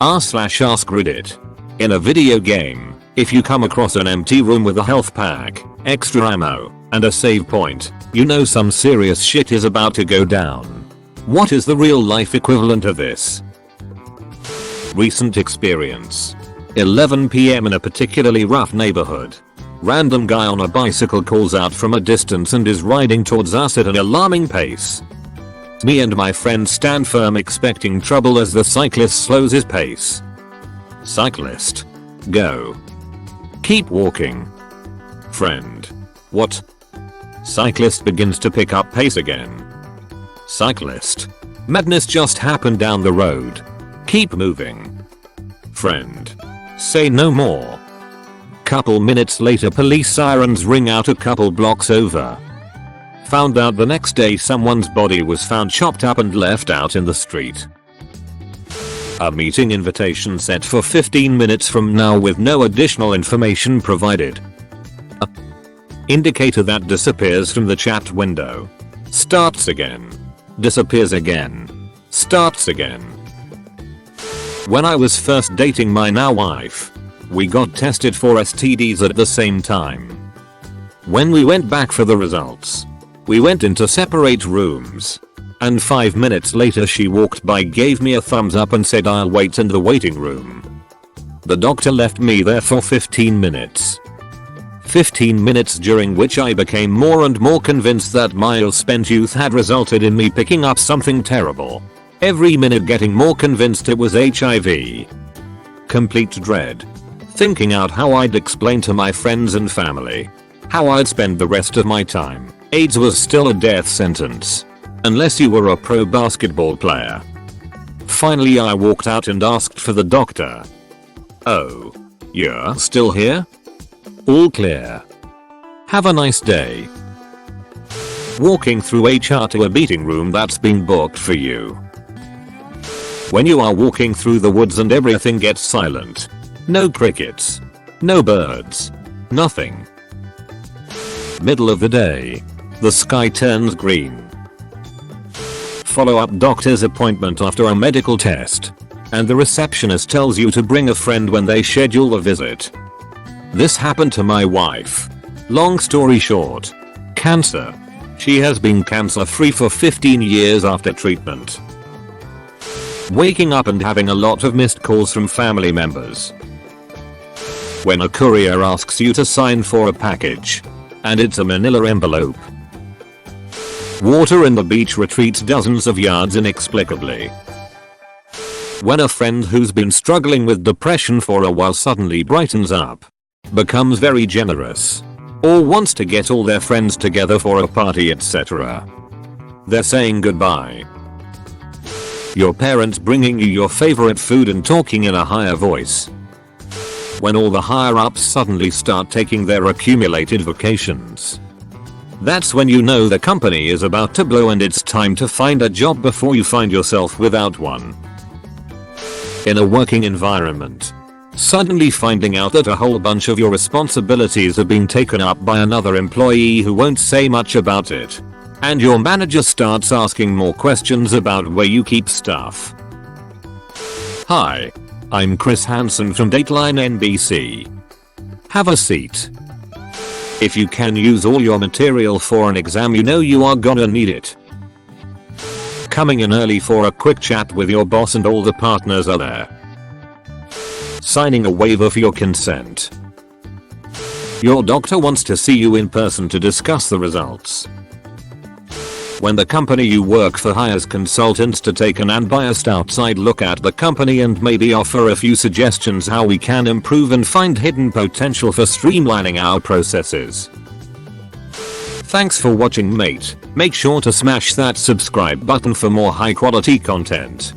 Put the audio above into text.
r/AskReddit. In a video game, if you come across an empty room with a health pack, extra ammo, and a save point, you know some serious shit is about to go down. What is the real life equivalent of this? Recent experience. 11 PM in a particularly rough neighborhood. Random guy on a bicycle calls out from a distance and is riding towards us at an alarming pace. Me and my friend stand firm expecting trouble as the cyclist slows his pace. Cyclist. Go. Keep walking. Friend. What? Cyclist begins to pick up pace again. Cyclist. Madness just happened down the road. Keep moving. Friend. Say no more. Couple minutes later, police sirens ring out a couple blocks over. Found out the next day someone's body was found chopped up and left out in the street. A meeting invitation set for 15 minutes from now with no additional information provided. Indicator that disappears from the chat window. Starts again. Disappears again. Starts again. When I was first dating my now wife, we got tested for STDs at the same time. When we went back for the results, we went into separate rooms. And 5 minutes later she walked by, gave me a thumbs up and said I'll wait in the waiting room. The doctor left me there for 15 minutes. 15 minutes during which I became more and more convinced that my ill-spent youth had resulted in me picking up something terrible. Every minute getting more convinced it was HIV. Complete dread. Thinking out how I'd explain to my friends and family how I'd spend the rest of my time. AIDS was still a death sentence. Unless you were a pro basketball player. Finally I walked out and asked for the doctor. Oh. You're still here? All clear. Have a nice day. Walking through HR to a meeting room that's been booked for you. When you are walking through the woods and everything gets silent. No crickets. No birds. Nothing. Middle of the day. The sky turns green. Follow-up doctor's appointment after a medical test. And the receptionist tells you to bring a friend when they schedule a visit. This happened to my wife. Long story short. Cancer. She has been cancer-free for 15 years after treatment. Waking up and having a lot of missed calls from family members. When a courier asks you to sign for a package. And it's a manila envelope. Water in the beach retreats dozens of yards inexplicably. When a friend who's been struggling with depression for a while suddenly brightens up. Becomes very generous. Or wants to get all their friends together for a party, etc. They're saying goodbye. Your parents bringing you your favorite food and talking in a higher voice. When all the higher ups suddenly start taking their accumulated vacations. That's when you know the company is about to blow and it's time to find a job before you find yourself without one. In a working environment. Suddenly finding out that a whole bunch of your responsibilities are being taken up by another employee who won't say much about it. And your manager starts asking more questions about where you keep stuff. Hi. I'm Chris Hansen from Dateline NBC. Have a seat. If you can use all your material for an exam, you know you are gonna need it. Coming in early for a quick chat with your boss and all the partners are there. Signing a waiver for your consent. Your doctor wants to see you in person to discuss the results. When the company you work for hires consultants to take an unbiased outside look at the company and maybe offer a few suggestions how we can improve and find hidden potential for streamlining our processes. Thanks for watching, mate. Make sure to smash that subscribe button for more high quality content.